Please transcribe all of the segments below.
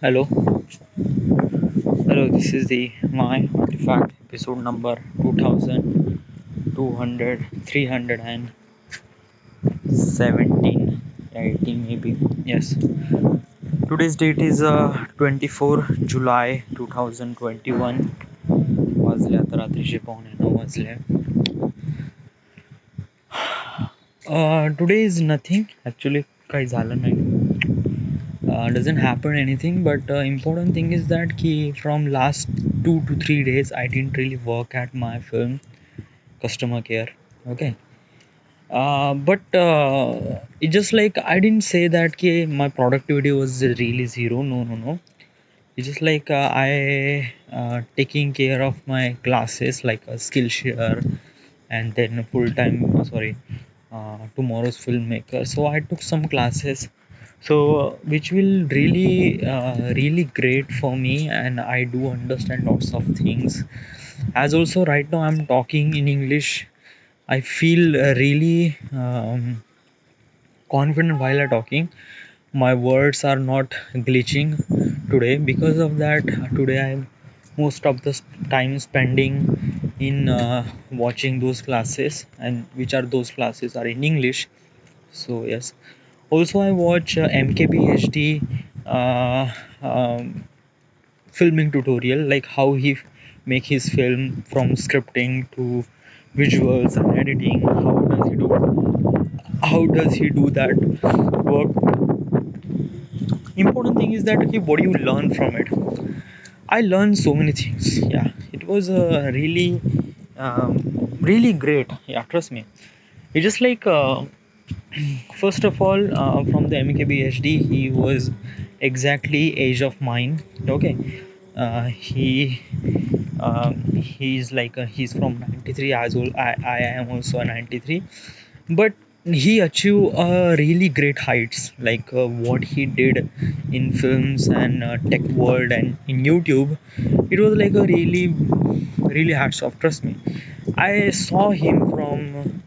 Hello, this is the my artifact episode number 2200, 317, 18 maybe. Yes. Today's date is 24 July 2021. वाजले आता रात्रीचे 8:45 वाजले. Today is nothing actually. काही झालं नाही. Doesn't happen anything, but important thing is that from last 2 to 3 days I didn't really work at my film customer care. Okay. But it just like I didn't say that my productivity was really zero. No. It's just like I taking care of my classes like a Skillshare and then full time. Tomorrow's Filmmaker. So I took some classes. So which will really great for me, and I do understand lots of things. As also right now I'm talking in English. I feel really confident while I'm talking. My words are not glitching today. Because of that, today I'm most of the time spending in watching those classes, and which are those classes are in English. So yes. Also, I watch MKBHD filming tutorial, like how he make his film from scripting to visuals and editing. How does he do that work? Important thing is that what do you learn from it? I learned so many things. Yeah, it was really great. Yeah, trust me. It's just like first of all, from the MKBHD, he was exactly age of mine. Okay, he he's like he's from 93 as well. I am also a 93, but he achieved really great heights, like what he did in films and tech world and in YouTube. It was like a really hats off. Trust me, I saw him from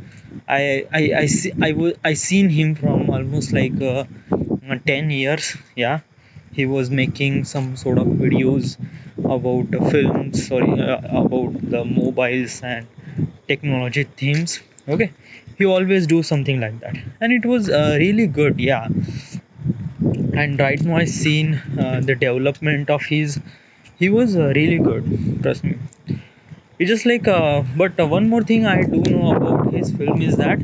I seen him from almost like 10 years. Yeah, he was making some sort of videos about the films, about the mobiles and technology themes. Okay, he always do something like that, and it was really good. Yeah, and right now I seen the development of his. He was really good. Trust me. It's just like, but one more thing I do know about his film is that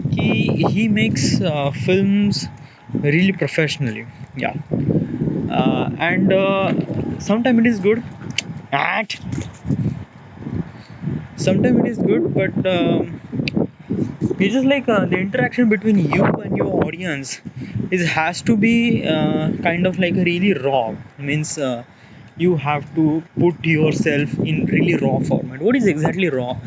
he makes films really professionally. Yeah, and sometimes it is good, and sometimes it is good, but it's just like the interaction between you and your audience is has to be kind of like really raw. Means you have to put yourself in really raw format. What is exactly raw?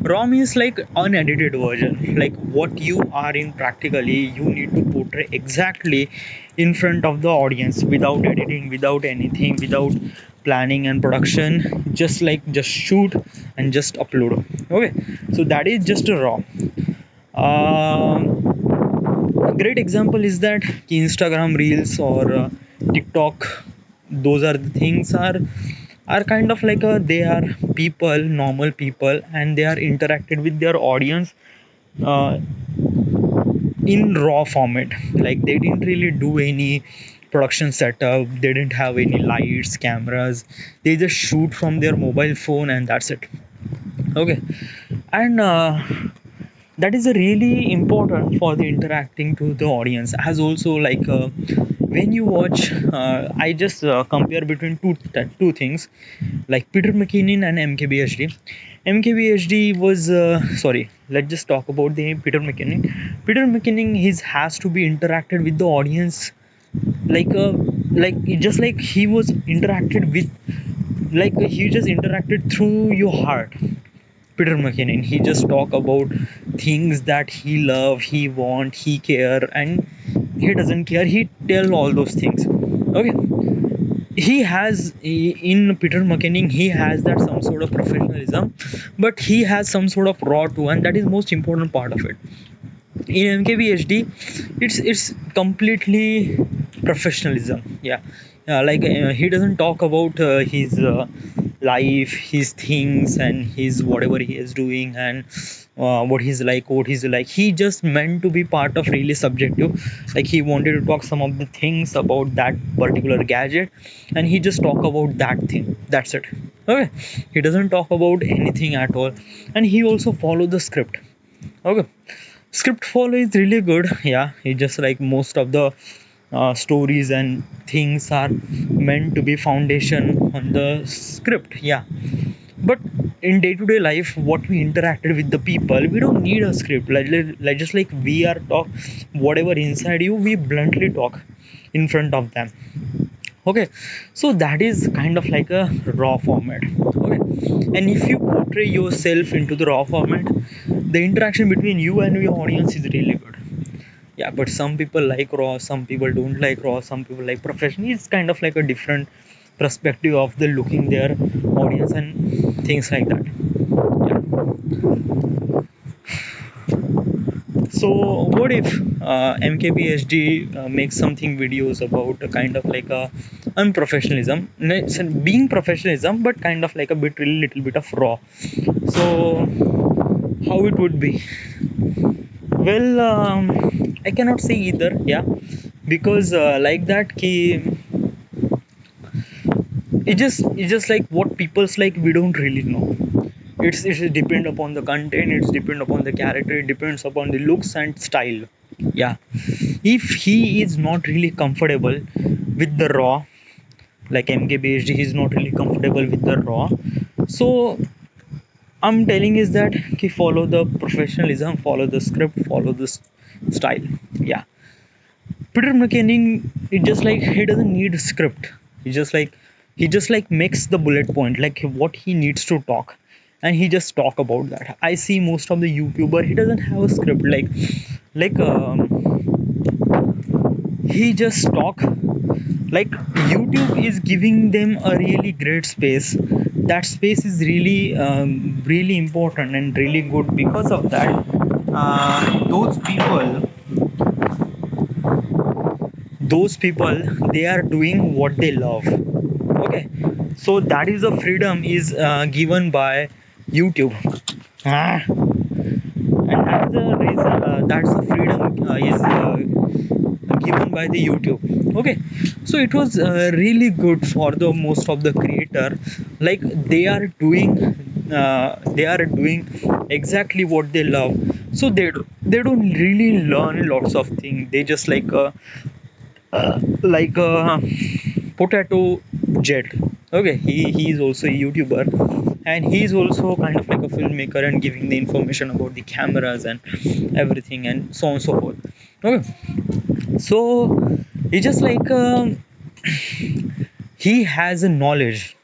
Raw means like unedited version, like what you are in practically you need to portray exactly in front of the audience, without editing, without anything, without planning and production, just shoot and just upload. Okay, so that is just a raw. A great example is that Instagram Reels or TikTok. Those are the things are kind of like they are people, normal people, and they are interacted with their audience uh, in raw format. Like they didn't really do any production setup. They didn't have any lights, cameras. They just shoot from their mobile phone, and that's it. Okay, and that is a really important for the interacting to the audience. As also like when you watch I just compare between two things, like Peter McKinnon and MKBHD was sorry, let's just talk about the Peter McKinnon has to be interacted with the audience, like just like he was interacted with, like he just interacted through your heart. Peter McKinnon, he just talk about things that he love, he want, he care, and he doesn't care. He tell all those things. Okay, he has in Peter McKinnon, he has that some sort of professionalism, but he has some sort of raw too, and that is most important part of it. In MKBHD, it's completely professionalism. Yeah, he doesn't talk about his life, his things, and his whatever he is doing, and what he's like. He just meant to be part of really subjective. Like he wanted to talk some of the things about that particular gadget, and he just talk about that thing. That's it. Okay, he doesn't talk about anything at all, and he also follow the script. Okay, script follow is really good. Yeah, it just like most of the stories and things are meant to be foundation on the script. Yeah, but in day-to-day life, what we interacted with the people, we don't need a script. Like just like we are talk whatever inside you, we bluntly talk in front of them. Okay, so that is kind of like a raw format. Okay, and if you portray yourself into the raw format, the interaction between you and your audience is really good. Yeah, but some people like raw, some people don't like raw, some people like professional. It's kind of like a different perspective of the looking their audience and things like that. So what if MKBHD makes something videos about a kind of like a unprofessionalism, being professionalism, but kind of like a bit, really little bit of raw. So how it would be? Well, I cannot say either. Yeah, because like that, it's just like what people's like. We don't really know. It's depend upon the content. It's depend upon the character. It depends upon the looks and style. Yeah, if he is not really comfortable with the raw, like MKBHD, he's not really comfortable with the raw. So I'm telling is that he follow the professionalism, follow the script, follow the style. Yeah, Peter McKinnon, it just like he doesn't need a script. He just like makes the bullet point, like what he needs to talk, and he just talk about that. I see most of the YouTuber, he doesn't have a script. He just talk. Like YouTube is giving them a really great space. That space is really important and really good. Because of that, those people they are doing what they love. Okay, so that is the freedom is given by YouTube. Ah, and that's the reason, that's the freedom is given by the YouTube. Okay, so it was really good for the most of the creator. Like they are doing exactly what they love. So they don't really learn lots of things. They just like Potato Jet. Okay, he is also a YouTuber, and he's also kind of like a filmmaker and giving the information about the cameras and everything and so on and so forth. Okay, so he just like he has a knowledge.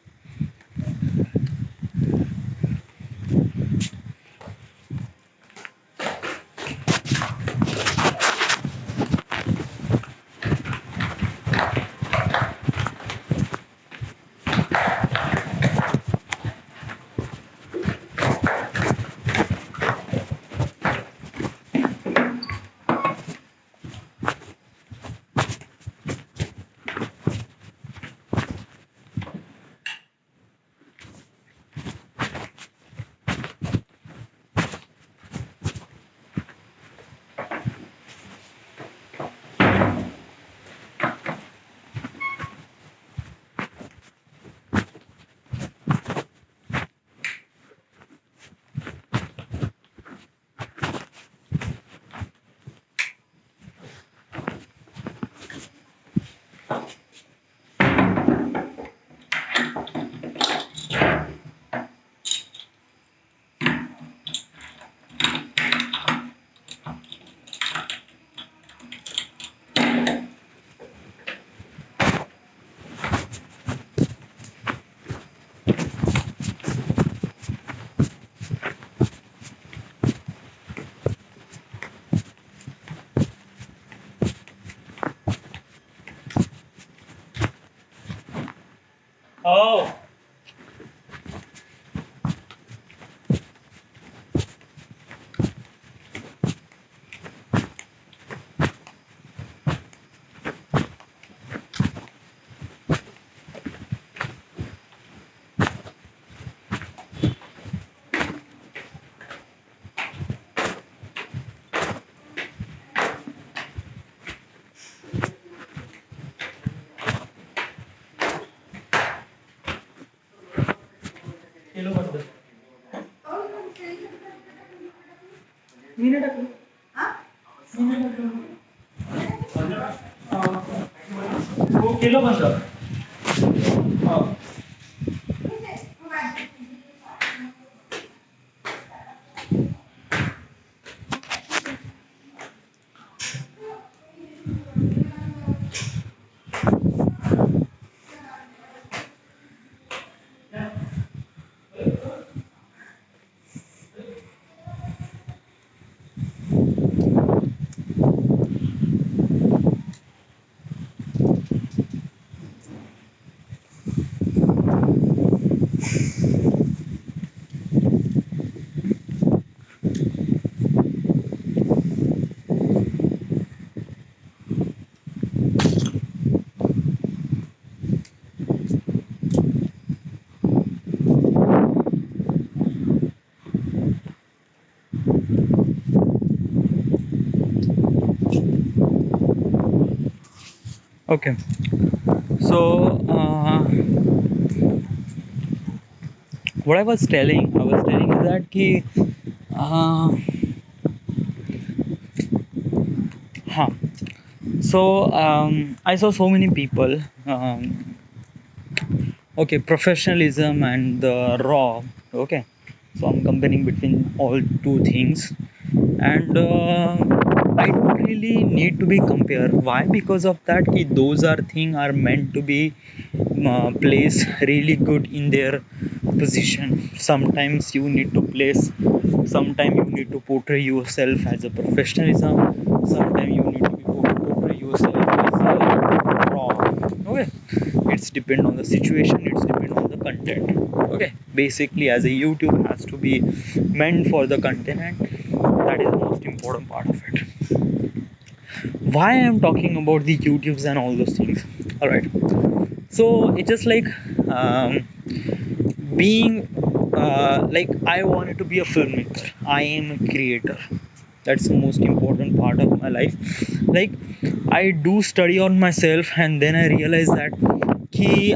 Oh, Okay, so what I was telling is that ki, uh, huh. So I saw so many people. Okay, professionalism and the raw. Okay, so I'm comparing between all two things, and I don't really need to be compared. Why? Because of that, ki those are thing are meant to be place really good in their position. Sometimes you need to place, sometimes you need to portray yourself as a professionalism, sometimes you need to be portray yourself as a raw. Okay, it's depend on the situation, it's depend on the content. Okay, basically as a YouTube has to be meant for the content, and that is the most important part of it. Why I am talking about the YouTubes and all those things? All right, so it's just like um, being like I wanted to be a filmmaker, I am a creator. That's the most important part of my life. Like I do study on myself, and then I realized that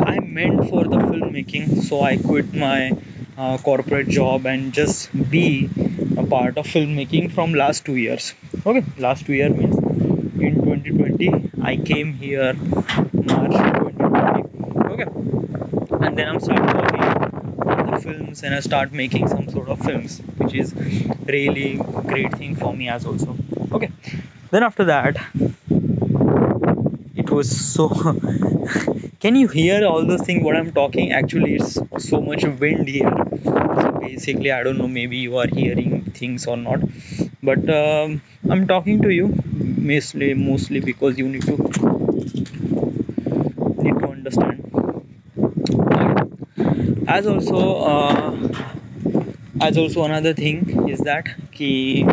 I'm meant for the filmmaking, so I quit my corporate job and just be a part of filmmaking from last 2 years. Okay, last 2 year means in 2020 I came here March 2020. Okay, and then I'm starting working on the films, and I start making some sort of films, which is really great thing for me as also. Okay, then after that it was so can you hear all those things what I'm talking? Actually it's so much wind here, so basically I don't know, maybe you are hearing things or not, but I'm talking to you mostly because you need to understand. as also as also another thing is that ki,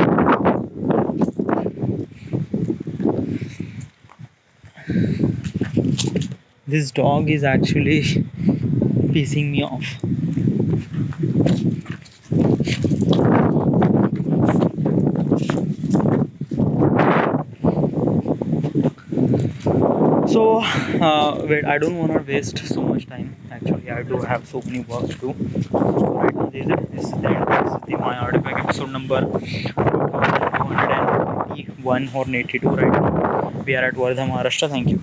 this dog is actually pissing me off. So wait, I don't want to waste so much time. Actually I do have so many work to do. So right now this is the end. This is the my artifact episode number 2221 or 82 right now. We are at Warham, Maharashtra. Thank you.